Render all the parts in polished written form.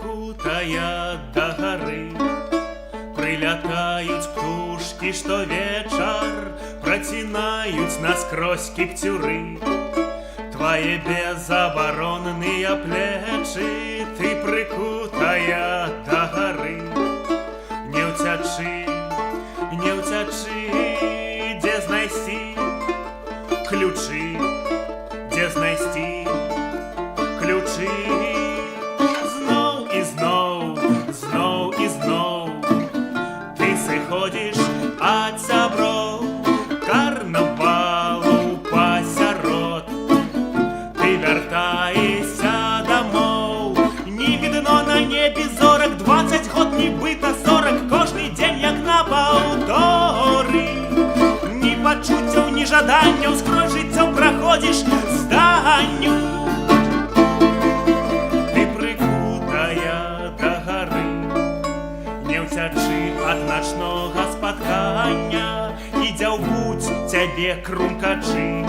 прыкутая да гары. Прылятаюць птушкі штовечар, працінаюць наскрозь кіпцюры. Твае безабаронныя плечы, ты прыкутая да гары. Не ўцячы, не ўцячы, дзе знайсці ключы, дзе знайсці ключы. Зноў і зноў, зноў і зноў ты сыходзіш ад сяброў карнавалу пасярод. Ты вяртаешся дамоў, не відно на небе зорак, 20 год нібыта 40, кожны дзень як на паўторы. Ні пачуццяў, ні жаданняў, скрозь жыццё праходзіш зданню. Ты прыкутая да гары, не ўцячы ад начнога спаткання, і дзяўбуць цябе крумкачы,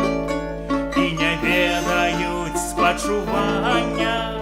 і не ведаюць спачування.